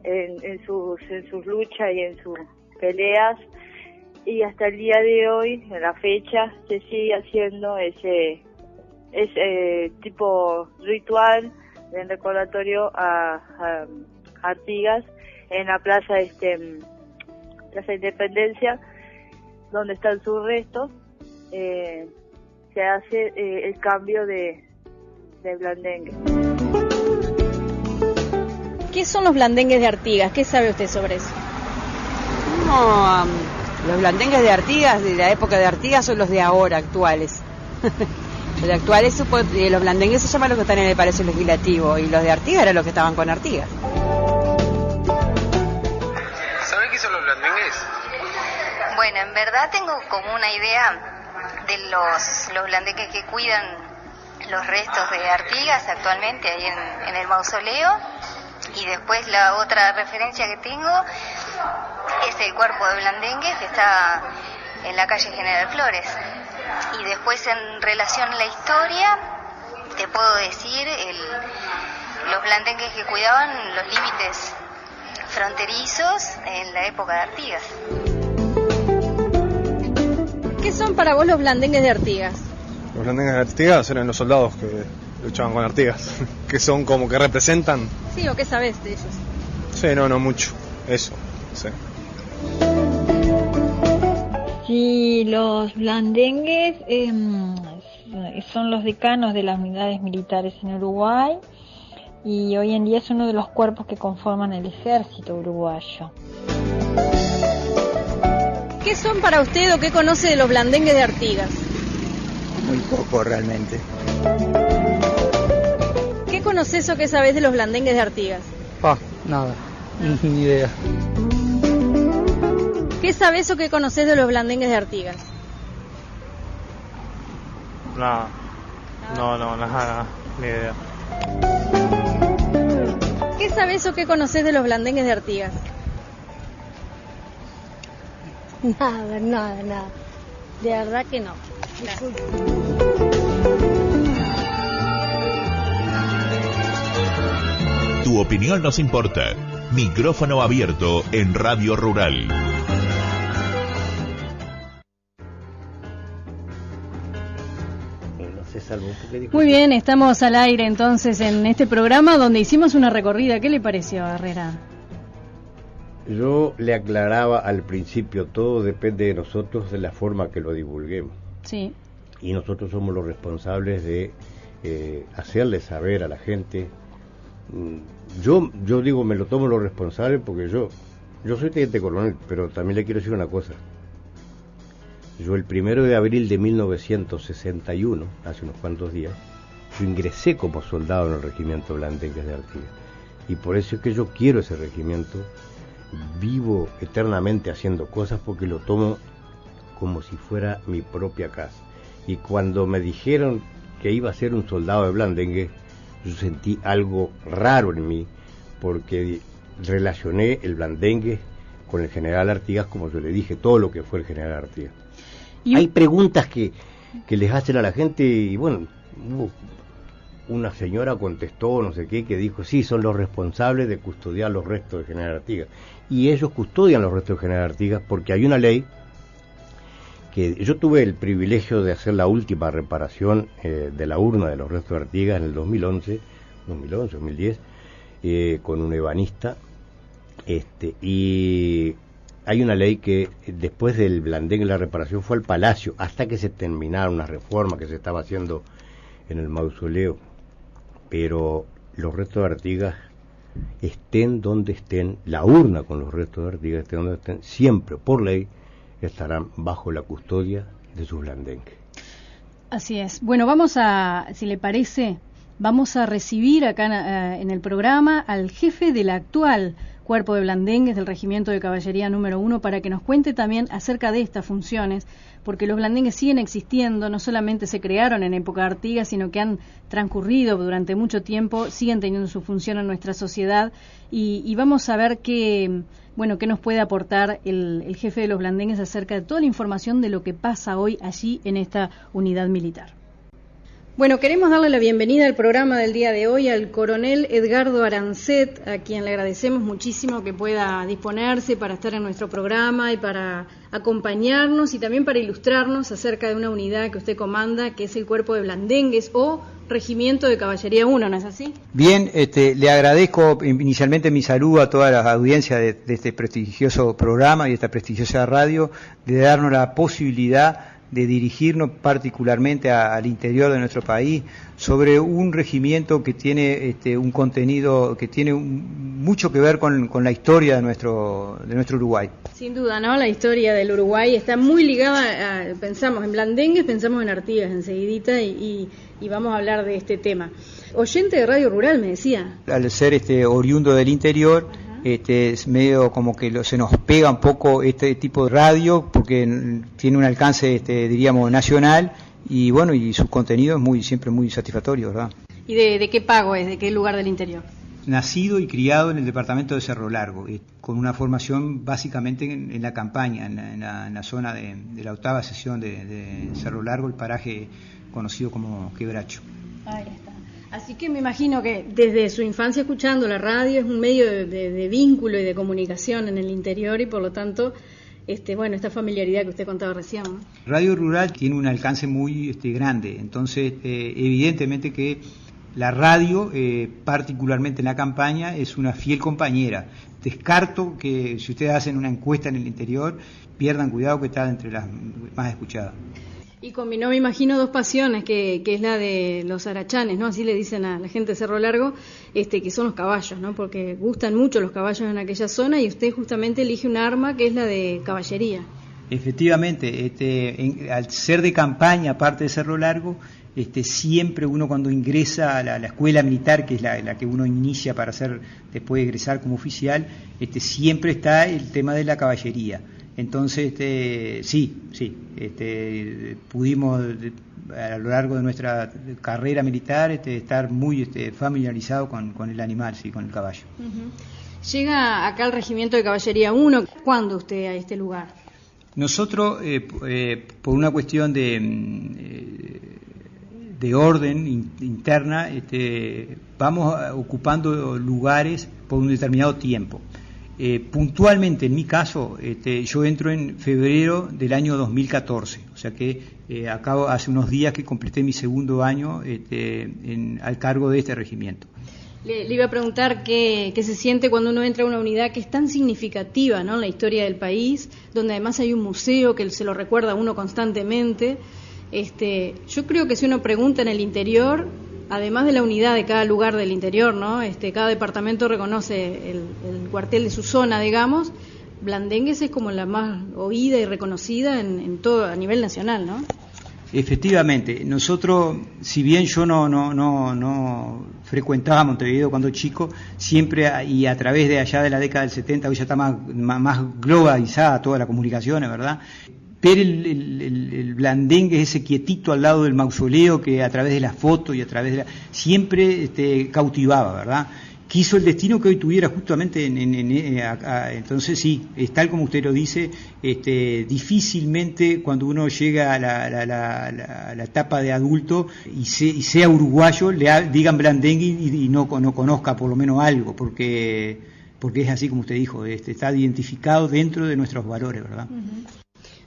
en sus luchas y en sus peleas, y hasta el día de hoy, en la fecha, se sigue haciendo ese tipo ritual de recordatorio a Artigas en la Plaza Independencia, donde están sus restos. Se hace el cambio de blandengue. ¿Qué son los blandengues de Artigas? ¿Qué sabe usted sobre eso? No, los blandengues de Artigas, de la época de Artigas, son los de ahora, actuales. Los de actuales, los blandengues se llaman los que están en el Palacio Legislativo, y los de Artigas eran los que estaban con Artigas. ¿Sabés qué son los blandengues? Bueno, en verdad tengo como una idea de los blandengues que cuidan los restos de Artigas actualmente ahí en el mausoleo, y después la otra referencia que tengo es el cuerpo de blandengues que está en la calle General Flores. Y después, en relación a la historia, te puedo decir los blandengues que cuidaban los límites fronterizos en la época de Artigas. ¿Qué son para vos los blandengues de Artigas? Los blandengues de Artigas eran los soldados que luchaban con Artigas, que son como que representan. Sí, ¿o qué sabés de ellos? Sí, no mucho, eso, sí. Sí, los blandengues son los decanos de las unidades militares en Uruguay, y hoy en día es uno de los cuerpos que conforman el ejército uruguayo. ¿Qué son para usted o qué conoce de los blandengues de Artigas? Muy poco realmente. ¿Qué conoces o qué sabés de los blandengues de Artigas? Nada, ni idea. ¿Qué sabés o qué conocés de los blandengues de Artigas? Nada, ni idea. ¿Qué sabés o qué conocés de los blandengues de Artigas? Nada. De verdad que no. Tu opinión nos importa. Micrófono abierto en Radio Rural. Muy bien, estamos al aire entonces en este programa donde hicimos una recorrida. ¿Qué le pareció, Herrera? Yo le aclaraba al principio, todo depende de nosotros, de la forma que lo divulguemos. Sí. Y nosotros somos los responsables de hacerle saber a la gente. Yo digo, me lo tomo lo responsable porque yo soy teniente coronel, pero también le quiero decir una cosa. Yo el 1 de abril de 1961, hace unos cuantos días, yo ingresé como soldado en el regimiento Blandengues de Artigas. Y por eso es que yo quiero ese regimiento. Vivo eternamente haciendo cosas porque lo tomo como si fuera mi propia casa. Y cuando me dijeron que iba a ser un soldado de Blandengues, yo sentí algo raro en mí, porque relacioné el Blandengues con el general Artigas, como yo le dije, todo lo que fue el general Artigas. Hay preguntas que les hacen a la gente, y bueno, una señora contestó, no sé qué, que dijo, sí, son los responsables de custodiar los restos del general Artigas. Y ellos custodian los restos del general Artigas porque hay una ley que yo tuve el privilegio de hacer la última reparación de la urna de los restos de Artigas en el 2010, con un ebanista, y hay una ley que después del blandengue, la reparación fue al Palacio, hasta que se terminara una reforma que se estaba haciendo en el mausoleo, pero los restos de Artigas, estén donde estén, la urna con los restos de Artigas, estén donde estén, siempre, por ley, estarán bajo la custodia de sus blandengues. Así es. Bueno, vamos a, si le parece, Vamos a recibir acá en el programa al jefe del actual Cuerpo de Blandengues del Regimiento de Caballería número 1 para que nos cuente también acerca de estas funciones, porque los blandengues siguen existiendo, no solamente se crearon en época de Artigas, sino que han transcurrido durante mucho tiempo, siguen teniendo su función en nuestra sociedad y vamos a ver qué nos puede aportar el jefe de los blandengues acerca de toda la información de lo que pasa hoy allí en esta unidad militar. Bueno, queremos darle la bienvenida al programa del día de hoy al coronel Edgardo Arancet, a quien le agradecemos muchísimo que pueda disponerse para estar en nuestro programa y para acompañarnos y también para ilustrarnos acerca de una unidad que usted comanda, que es el Cuerpo de Blandengues o Regimiento de Caballería 1, ¿no es así? Bien, le agradezco inicialmente mi saludo a toda la audiencia de este prestigioso programa y de esta prestigiosa radio, de darnos la posibilidad de dirigirnos particularmente al interior de nuestro país sobre un regimiento que tiene un contenido que tiene mucho que ver con la historia de nuestro Uruguay. Sin duda, ¿no? La historia del Uruguay está muy ligada, pensamos en blandengues, pensamos en Artigas enseguidita y vamos a hablar de este tema. Oyente de Radio Rural, me decía. Al ser oriundo del interior, es medio como que se nos pega un poco este tipo de radio porque tiene un alcance, diríamos, nacional y bueno, y su contenido es siempre muy satisfactorio, ¿verdad? ¿Y de qué pago es? ¿De qué lugar del interior? Nacido y criado en el departamento de Cerro Largo, con una formación básicamente en la campaña, en la zona de la 8ª sección de Cerro Largo, el paraje conocido como Quebracho. Ahí está. Así que me imagino que desde su infancia escuchando la radio es un medio de vínculo y de comunicación en el interior y por lo tanto, esta familiaridad que usted contaba recién, ¿no? Radio Rural tiene un alcance muy grande, entonces evidentemente que la radio, particularmente en la campaña, es una fiel compañera. Descarto que si ustedes hacen una encuesta en el interior, pierdan cuidado que está entre las más escuchadas. Y combinó, me imagino, dos pasiones, que es la de los arachanes, ¿no? Así le dicen a la gente de Cerro Largo, que son los caballos, ¿no? Porque gustan mucho los caballos en aquella zona y usted justamente elige un arma que es la de caballería. Efectivamente, al ser de campaña, aparte de Cerro Largo, siempre uno cuando ingresa a la escuela militar, que es la que uno inicia para después de egresar como oficial, siempre está el tema de la caballería. Entonces, pudimos a lo largo de nuestra carrera militar estar muy familiarizado con el animal, sí, con el caballo. Uh-huh. Llega acá al Regimiento de Caballería 1, ¿cuándo usted a este lugar? Nosotros, por una cuestión de orden interna, vamos ocupando lugares por un determinado tiempo. Puntualmente, en mi caso, yo entro en febrero del año 2014, o sea que acabo hace unos días que completé mi segundo año al cargo de este regimiento. Le iba a preguntar qué se siente cuando uno entra a una unidad que es tan significativa, ¿no?, en la historia del país, donde además hay un museo que se lo recuerda a uno constantemente. Yo creo que si uno pregunta en el interior, además de la unidad de cada lugar del interior, ¿no? Cada departamento reconoce el cuartel de su zona, digamos. Blandengues es como la más oída y reconocida en todo a nivel nacional, ¿no? Efectivamente, nosotros, si bien yo no frecuentaba Montevideo cuando chico, siempre y a través de allá de la década del 70, hoy ya está más globalizada toda la comunicación, ¿verdad? Ver el blandengue, ese quietito al lado del mausoleo que a través de las fotos y a través de siempre cautivaba, ¿verdad? Quiso el destino que hoy tuviera justamente entonces sí, es tal como usted lo dice, difícilmente cuando uno llega a la etapa de adulto y sea uruguayo, digan blandengue y no conozca por lo menos algo, porque es así como usted dijo, está identificado dentro de nuestros valores, ¿verdad? Uh-huh.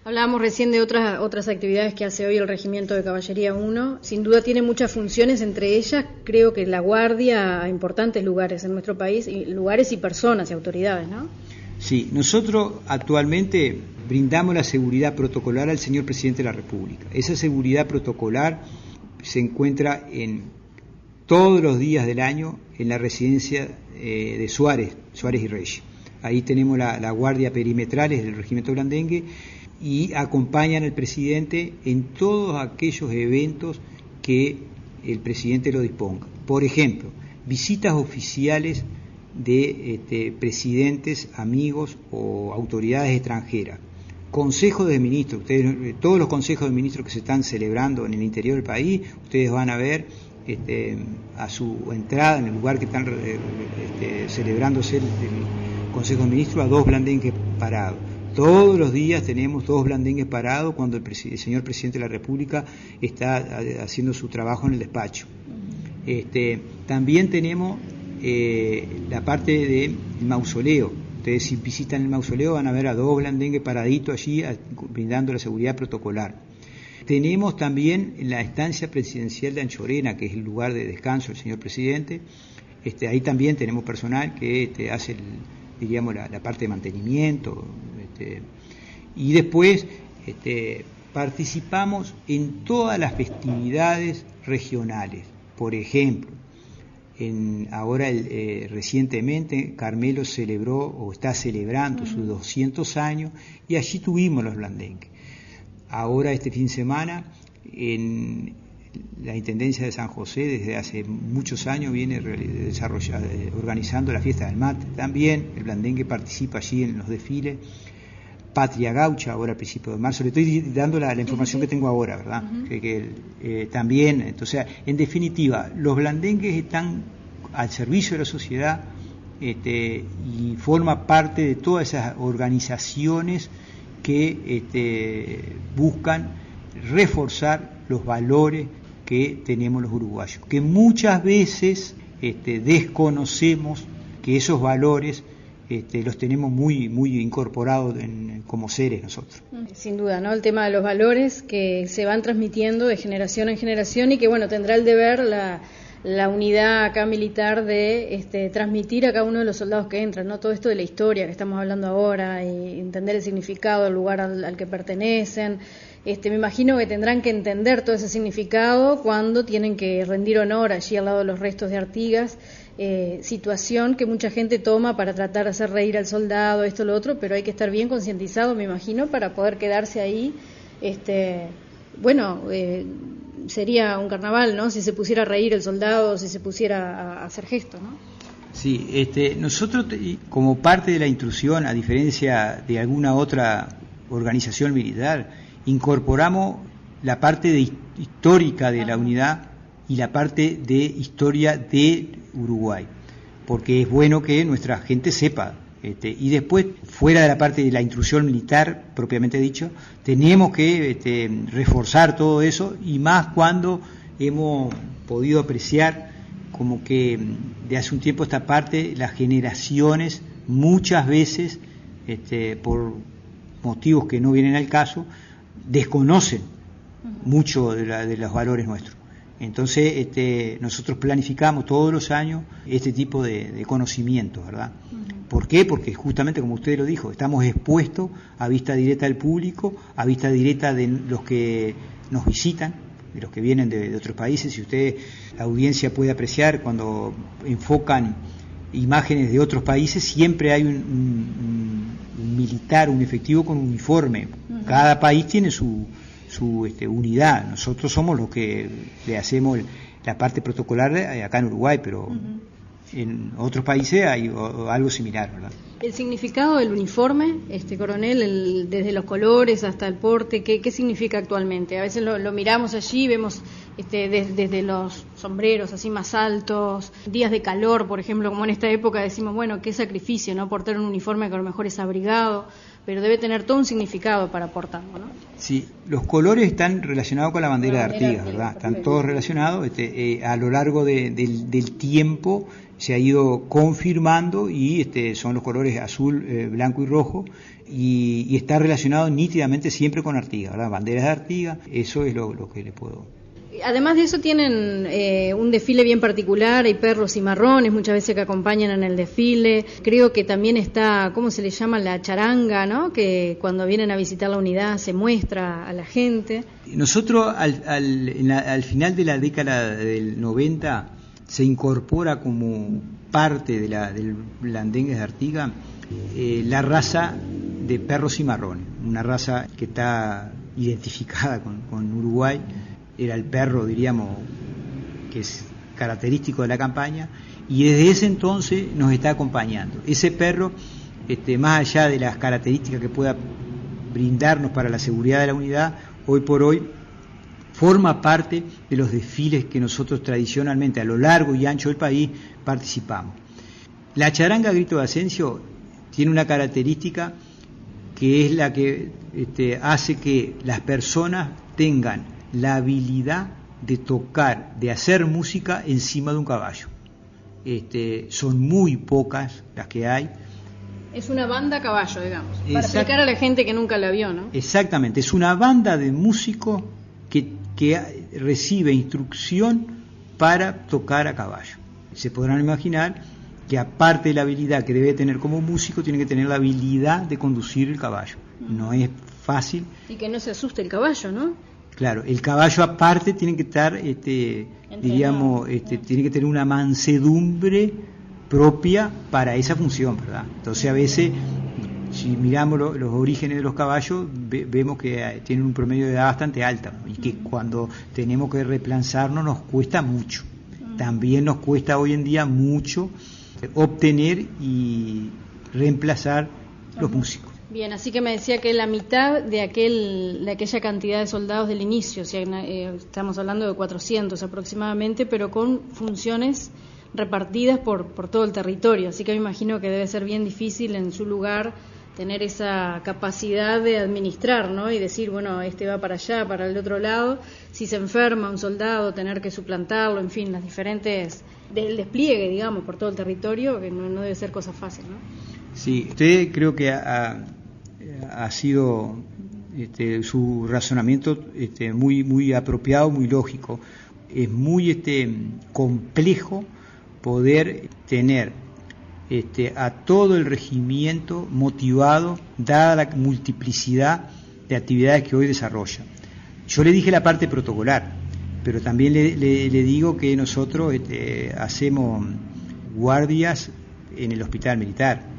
Hablábamos recién de otras actividades que hace hoy el Regimiento de Caballería 1. Sin duda tiene muchas funciones, entre ellas creo que la guardia a importantes lugares en nuestro país, lugares y personas y autoridades, ¿no? Sí, nosotros actualmente brindamos la seguridad protocolar al señor Presidente de la República. Esa seguridad protocolar se encuentra todos los días del año en la residencia de Suárez y Reyes. Ahí tenemos la guardia perimetrales del Regimiento Blandengue y acompañan al presidente en todos aquellos eventos que el presidente lo disponga. Por ejemplo, visitas oficiales de presidentes, amigos o autoridades extranjeras. Consejos de ministros, todos los consejos de ministros que se están celebrando en el interior del país, ustedes van a ver a su entrada en el lugar que están celebrándose el Consejo de Ministros a 2 blandengues parados. Todos los días tenemos 2 blandengues parados cuando el señor presidente de la República está haciendo su trabajo en el despacho. También tenemos la parte del mausoleo. Ustedes si visitan el mausoleo van a ver a 2 blandengues paraditos allí brindando la seguridad protocolar. Tenemos también la estancia presidencial de Anchorena, que es el lugar de descanso del señor presidente. Ahí también tenemos personal que hace la parte de mantenimiento. Y después participamos en todas las festividades regionales. Por ejemplo, recientemente Carmelo celebró o está celebrando sus 200 años y allí tuvimos los blandengues. Ahora este fin de semana en la Intendencia de San José desde hace muchos años viene organizando la fiesta del mate. También el blandengue participa allí en los desfiles. Patria Gaucha, ahora al principio de marzo, le estoy dando la información que tengo ahora, ¿verdad? También, entonces, en definitiva, los blandengues están al servicio de la sociedad y forma parte de todas esas organizaciones que buscan reforzar los valores que tenemos los uruguayos, que muchas veces desconocemos que esos valores los tenemos muy incorporados como seres nosotros. Sin duda, ¿no? El tema de los valores que se van transmitiendo de generación en generación y que, bueno, tendrá el deber la unidad acá militar de transmitir a cada uno de los soldados que entran, ¿no? Todo esto de la historia que estamos hablando ahora y entender el significado del lugar al que pertenecen. Me imagino que tendrán que entender todo ese significado cuando tienen que rendir honor allí al lado de los restos de Artigas, situación que mucha gente toma para tratar de hacer reír al soldado, esto, lo otro, pero hay que estar bien concientizado, me imagino, para poder quedarse ahí. Sería un carnaval, ¿no? Si se pusiera a reír el soldado, si se pusiera a hacer gestos, ¿no? Sí, nosotros como parte de la intrusión, a diferencia de alguna otra organización militar, incorporamos la parte histórica de la unidad y la parte de historia de Uruguay, porque es bueno que nuestra gente sepa. Y después, fuera de la parte de la intrusión militar, propiamente dicho, tenemos que reforzar todo eso, y más cuando hemos podido apreciar como que de hace un tiempo esta parte, las generaciones muchas veces, por motivos que no vienen al caso, desconocen mucho de los valores nuestros. Entonces nosotros planificamos todos los años este tipo de conocimientos, ¿verdad? ¿Por qué? Porque justamente, como usted lo dijo, estamos expuestos a vista directa del público, a vista directa de los que nos visitan, de los que vienen de otros países. Si usted, la audiencia, puede apreciar cuando enfocan imágenes de otros países, siempre hay un militar, un efectivo con un uniforme. Cada país tiene su unidad. Nosotros somos los que le hacemos la parte protocolar acá en Uruguay, pero en otros países hay algo similar, ¿verdad? El significado del uniforme, coronel, desde los colores hasta el porte, ¿qué significa actualmente? A veces lo miramos allí, vemos desde los sombreros así más altos, días de calor, por ejemplo, como en esta época, decimos, bueno, qué sacrificio, ¿no? Portar un uniforme que a lo mejor es abrigado, pero debe tener todo un significado para portarlo, ¿no? Sí, los colores están relacionados con la bandera de Artigas, ¿verdad? Están todos relacionados. A lo largo del tiempo se ha ido confirmando y son los colores azul, blanco y rojo, y está relacionado nítidamente siempre con Artigas, ¿verdad? Banderas de Artigas, eso es lo que le puedo. Además de eso tienen un desfile bien particular, hay perros y marrones muchas veces que acompañan en el desfile. Creo que también está, ¿cómo se le llama? La charanga, ¿no? Que cuando vienen a visitar la unidad se muestra a la gente. Nosotros al final de la década del 90 se incorpora como parte del blandengue de Artigas la raza de perros y marrones, una raza que está identificada con Uruguay. Era el perro, diríamos, que es característico de la campaña, y desde ese entonces nos está acompañando. Ese perro, más allá de las características que pueda brindarnos para la seguridad de la unidad, hoy por hoy forma parte de los desfiles que nosotros tradicionalmente a lo largo y ancho del país participamos. La charanga Grito de Ascencio tiene una característica que es la que hace que las personas tengan la habilidad de tocar, de hacer música encima de un caballo. Son muy pocas las que hay. Es una banda a caballo, digamos, para explicar a la gente que nunca la vio, ¿no? Exactamente, es una banda de músicos que recibe instrucción para tocar a caballo. Se podrán imaginar que aparte de la habilidad que debe tener como músico, tiene que tener la habilidad de conducir el caballo. No es fácil. Y que no se asuste el caballo, ¿no? Claro, el caballo aparte tiene que estar, tiene que tener una mansedumbre propia para esa función, ¿verdad? Entonces a veces, si miramos los orígenes de los caballos, vemos que tienen un promedio de edad bastante alta, ¿no? Y que cuando tenemos que reemplazarnos nos cuesta mucho. También nos cuesta hoy en día mucho obtener y reemplazar los músicos. Bien, así que me decía que la mitad de aquella cantidad de soldados del inicio, o sea, estamos hablando de 400 aproximadamente, pero con funciones repartidas por todo el territorio, así que me imagino que debe ser bien difícil en su lugar tener esa capacidad de administrar, ¿no? Y decir, bueno, va para allá, para el otro lado, si se enferma un soldado, tener que suplantarlo, en fin, las diferentes del despliegue, digamos, por todo el territorio, que no debe ser cosa fácil, ¿no? Sí, usted creo que ha sido su razonamiento muy apropiado, muy lógico. Es muy complejo poder tener a todo el regimiento motivado, dada la multiplicidad de actividades que hoy desarrolla. Yo le dije la parte protocolar, pero también le digo que nosotros hacemos guardias en el hospital militar,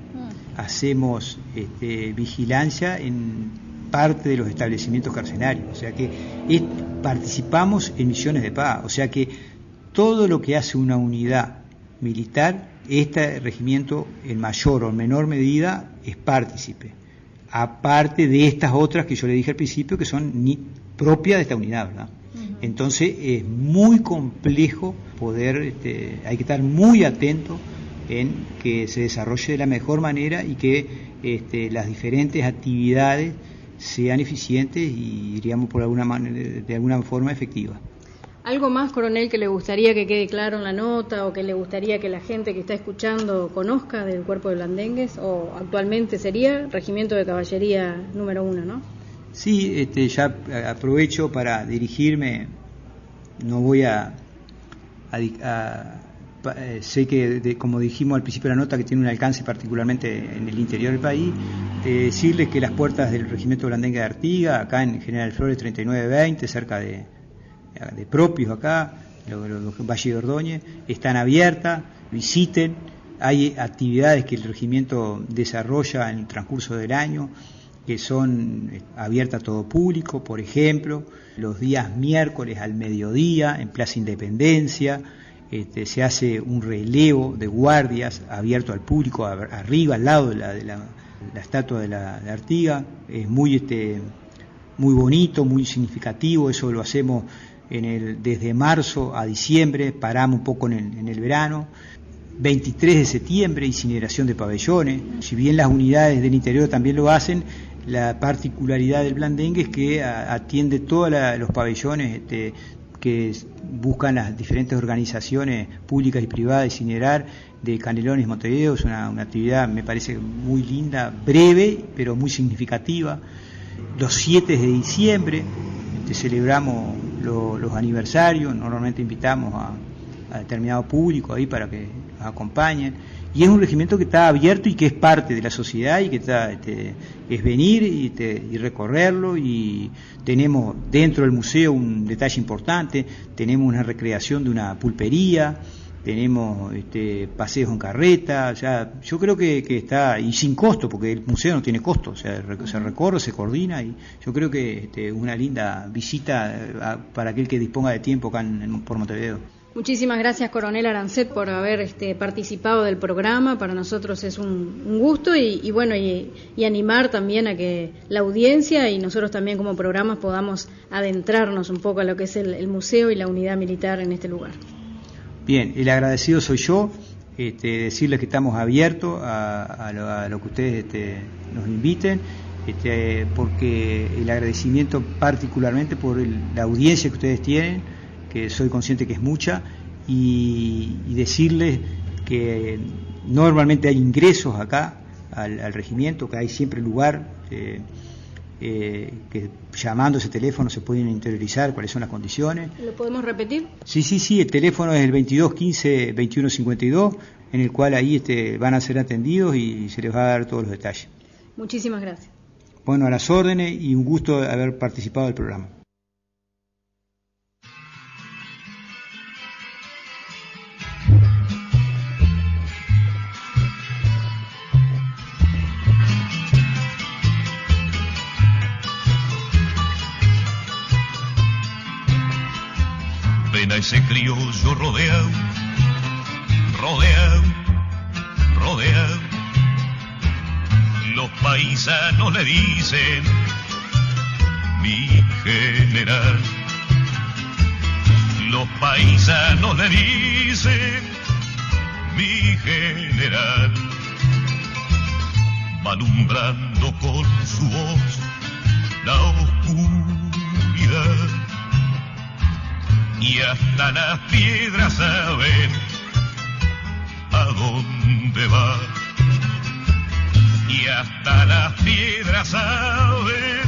hacemos vigilancia en parte de los establecimientos carcelarios, o sea que participamos en misiones de paz, o sea que todo lo que hace una unidad militar, este regimiento en mayor o menor medida es partícipe, aparte de estas otras que yo le dije al principio que son propias de esta unidad, ¿verdad? Entonces es muy complejo poder, hay que estar muy atento en que se desarrolle de la mejor manera y que las diferentes actividades sean eficientes y, diríamos, de alguna forma efectivas. ¿Algo más, coronel, que le gustaría que quede claro en la nota o que le gustaría que la gente que está escuchando conozca del Cuerpo de Blandengues? ¿O actualmente sería Regimiento de Caballería número 1, no? Sí, ya aprovecho para dirigirme, no voy sé que, como dijimos al principio de la nota, que tiene un alcance particularmente en el interior del país, decirles que las puertas del Regimiento Blandengue de Artigas, acá en General Flores 3920, cerca de Propios acá, los Valle de Ordóñez, están abiertas, visiten, hay actividades que el regimiento desarrolla en el transcurso del año, que son abiertas a todo público, por ejemplo, los días miércoles al mediodía en Plaza Independencia, se hace un relevo de guardias abierto al público, arriba, al lado de la estatua de Artigas, es muy bonito, muy significativo, eso lo hacemos desde marzo a diciembre, paramos un poco en el verano. 23 de septiembre, incineración de pabellones. Si bien las unidades del interior también lo hacen, la particularidad del Blandengue es que atiende todos los pabellones que buscan las diferentes organizaciones públicas y privadas de incinerar de Canelones, Montevideo. Es una actividad, me parece, muy linda, breve, pero muy significativa. Los 7 de diciembre celebramos los aniversarios, normalmente invitamos a determinado público ahí para que nos acompañen, y es un regimiento que está abierto y que es parte de la sociedad y que es venir y recorrerlo, y tenemos dentro del museo un detalle importante, tenemos una recreación de una pulpería, tenemos paseos en carreta, yo creo que está, y sin costo, porque el museo no tiene costo, se recorre, se coordina, y yo creo que una linda visita para aquel que disponga de tiempo acá por Montevideo. Muchísimas gracias, Coronel Arancet, por haber participado del programa. Para nosotros es un gusto y bueno, y animar también a que la audiencia y nosotros también como programas podamos adentrarnos un poco a lo que es el museo y la unidad militar en este lugar. Bien, el agradecido soy yo, decirles que estamos abiertos a lo que ustedes nos inviten, porque el agradecimiento particularmente por la audiencia que ustedes tienen, que soy consciente que es mucha, y decirles que normalmente hay ingresos acá al regimiento, que hay siempre lugar, que llamando ese teléfono se pueden interiorizar cuáles son las condiciones. ¿Lo podemos repetir? Sí, el teléfono es el 2215-2152, en el cual ahí van a ser atendidos y se les va a dar todos los detalles. Muchísimas gracias. Bueno, a las órdenes y un gusto haber participado del programa. Ven a ese criollo rodeado, los paisanos le dicen mi general. Los paisanos le dicen mi general. Va alumbrando con su voz la oscuridad. Y hasta las piedras saben a dónde va. Y hasta las piedras saben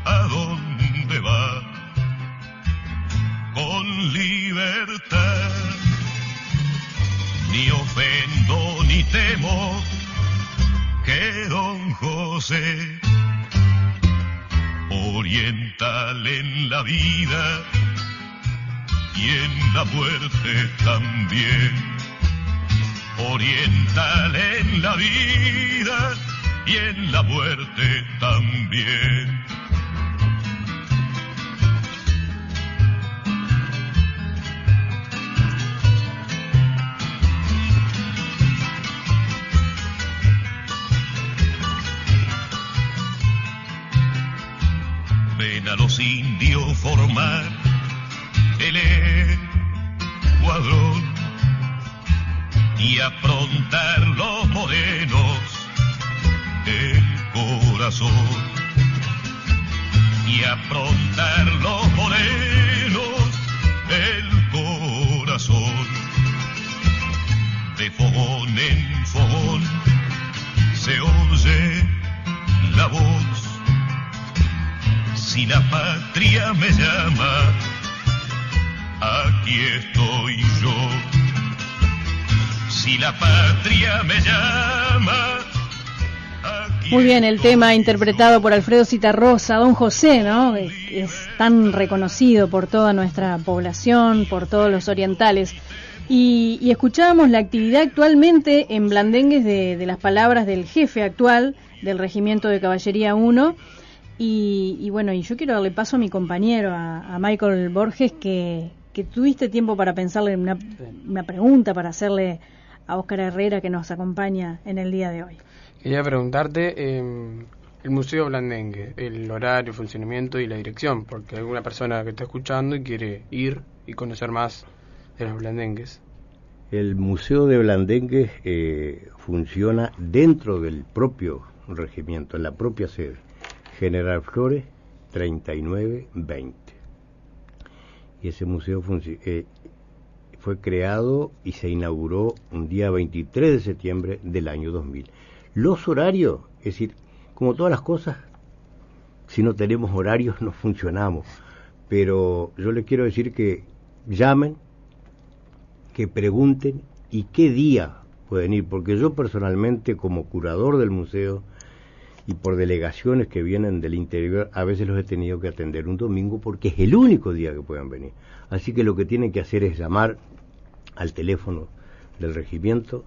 a dónde va. Con libertad, ni ofendo ni temo que don José, oriental en la vida y en la muerte también, oriental en la vida y en la muerte también. Ven a los indios formar el escuadrón y aprontar los morenos el corazón, y aprontar los morenos el corazón. De fogón en fogón se oye la voz. Si la patria me llama, aquí estoy yo. Si la patria me llama. Muy bien, el tema interpretado por Alfredo Citarrosa, Don José, ¿no? Es tan reconocido por toda nuestra población, por todos los orientales. Y escuchábamos la actividad actualmente en Blandengues de las palabras del jefe actual del Regimiento de Caballería 1. Y bueno, y yo quiero darle paso a mi compañero, a Michael Borges, que tuviste tiempo para pensarle una pregunta para hacerle a Óscar Herrera, que nos acompaña en el día de hoy. Quería preguntarte el Museo Blandengue, el horario, funcionamiento y la dirección, porque hay alguna persona que está escuchando y quiere ir y conocer más de los blandengues. El Museo de Blandengues funciona dentro del propio regimiento, en la propia sede, General Flores 3920. Y ese museo fue creado y se inauguró un día 23 de septiembre del año 2000. Los horarios, es decir, como todas las cosas, si no tenemos horarios no funcionamos. Pero yo les quiero decir que llamen, que pregunten y qué día pueden ir, porque yo personalmente, como curador del museo y por delegaciones que vienen del interior, a veces los he tenido que atender un domingo porque es el único día que puedan venir. Así que lo que tienen que hacer es llamar al teléfono del regimiento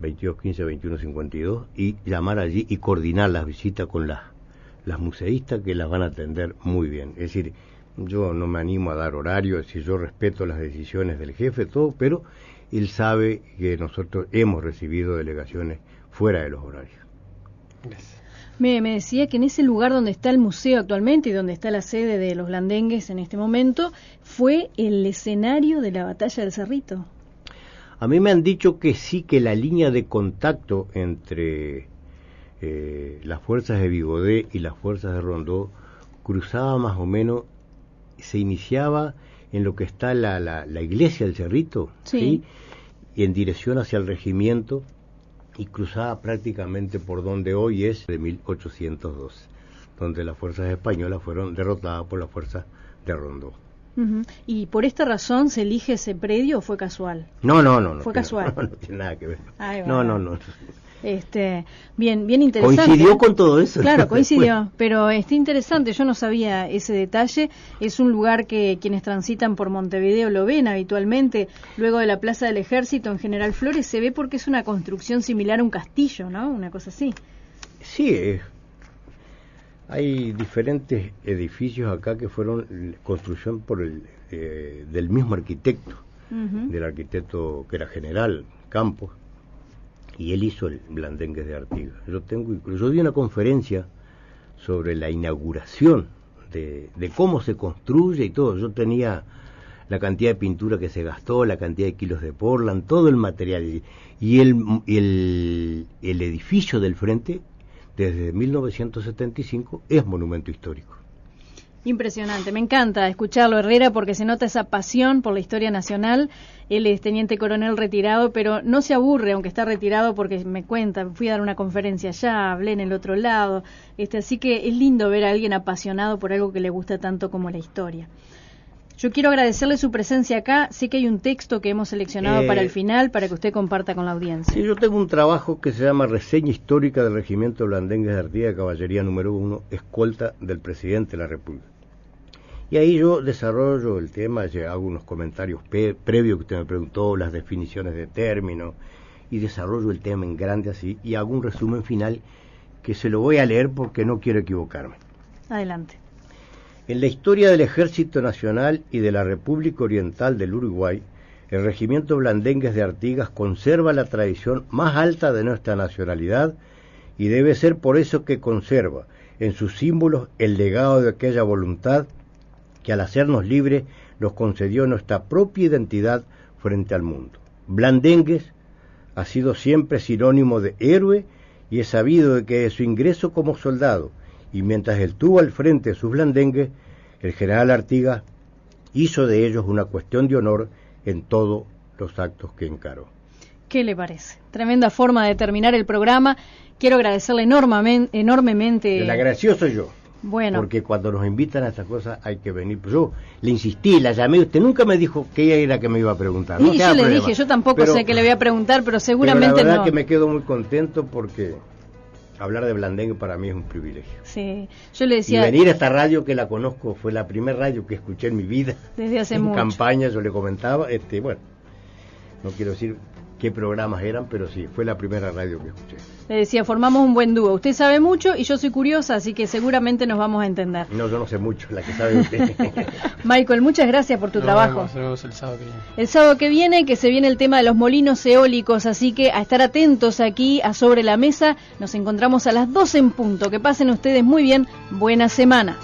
2215-2152 y llamar allí y coordinar las visitas con las museístas, que las van a atender muy bien. Es decir, Yo no me animo a dar horario, si yo respeto las decisiones del jefe, todo, pero él sabe que nosotros hemos recibido delegaciones fuera de los horarios. Gracias. Me decía que en ese lugar donde está el museo actualmente y donde está la sede de los blandengues en este momento, fue el escenario de la batalla del Cerrito. A mí me han dicho que sí, que la línea de contacto entre las fuerzas de Vigodé y las fuerzas de Rondó cruzaba más o menos, se iniciaba en lo que está la iglesia del Cerrito, ¿sí? Y en dirección hacia el regimiento, y cruzaba prácticamente por donde hoy es de 1812, donde las fuerzas españolas fueron derrotadas por las fuerzas de Rondó. Uh-huh. ¿Y por esta razón se elige ese predio o fue casual? No. Fue casual. No tiene nada que ver. Ahí va. No. Bien interesante. Coincidió con todo eso. Claro, coincidió, pero interesante, yo no sabía ese detalle. Es un lugar que quienes transitan por Montevideo lo ven habitualmente. Luego de la Plaza del Ejército en General Flores se ve porque es una construcción similar a un castillo, ¿no? Una cosa así. Sí, hay diferentes edificios acá que fueron construcción por del mismo arquitecto, del arquitecto que era general Campos, y él hizo el Blandengues de Artigas. Yo di una conferencia sobre la inauguración de cómo se construye y todo. Yo tenía la cantidad de pintura que se gastó, la cantidad de kilos de portland, todo el material, y el edificio del frente desde 1975 es monumento histórico. Impresionante, me encanta escucharlo, Herrera, porque se nota esa pasión por la historia nacional. Él es teniente coronel retirado, pero no se aburre, aunque está retirado, porque me cuenta, fui a dar una conferencia allá, hablé en el otro lado, así que es lindo ver a alguien apasionado por algo que le gusta tanto como la historia. Yo quiero agradecerle su presencia acá. Sé que hay un texto que hemos seleccionado para el final, para que usted comparta con la audiencia. Sí, yo tengo un trabajo que se llama Reseña Histórica del Regimiento Blandengues de Artigas, Caballería número 1, escolta del Presidente de la República. Y ahí yo desarrollo el tema, hago unos comentarios previos que usted me preguntó, las definiciones de términos, y desarrollo el tema en grande así, y hago un resumen final que se lo voy a leer porque no quiero equivocarme. Adelante. En la historia del Ejército Nacional y de la República Oriental del Uruguay, el Regimiento Blandengues de Artigas conserva la tradición más alta de nuestra nacionalidad y debe ser por eso que conserva en sus símbolos el legado de aquella voluntad que al hacernos libres nos concedió nuestra propia identidad frente al mundo. Blandengues ha sido siempre sinónimo de héroe y es sabido de que de su ingreso como soldado y mientras él tuvo al frente sus blandengues, el general Artigas hizo de ellos una cuestión de honor en todos los actos que encaró. ¿Qué le parece? Tremenda forma de terminar el programa. Quiero agradecerle enormemente. El agradecido soy yo. Bueno. Porque cuando nos invitan a estas cosas hay que venir. Yo le insistí, la llamé, usted nunca me dijo qué era que me iba a preguntar. Y yo le dije, yo tampoco sé qué le voy a preguntar, pero seguramente no. La verdad que me quedo muy contento porque hablar de Blandengue para mí es un privilegio. Sí, yo le decía... Y venir a esta radio que la conozco, fue la primera radio que escuché en mi vida. Desde hace en mucho. Campaña yo le comentaba, bueno, no quiero decir qué programas eran, pero sí, fue la primera radio que escuché. Le decía, formamos un buen dúo. Usted sabe mucho y yo soy curiosa, así que seguramente nos vamos a entender. No, yo no sé mucho, la que sabe usted. Michael, muchas gracias por tu trabajo. Nos vemos el sábado que viene. El sábado que viene, que se viene el tema de los molinos eólicos, así que a estar atentos aquí a Sobre la Mesa. Nos encontramos a las 12 en punto. Que pasen ustedes muy bien. Buena semana.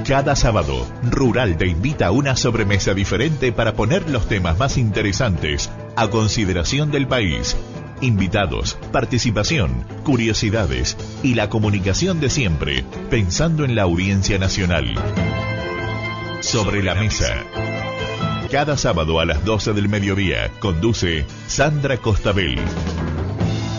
Cada sábado, Rural te invita a una sobremesa diferente para poner los temas más interesantes a consideración del país. Invitados, participación, curiosidades y la comunicación de siempre, pensando en la audiencia nacional. Sobre la Mesa. Cada sábado a las 12 del mediodía, conduce Sandra Costabel.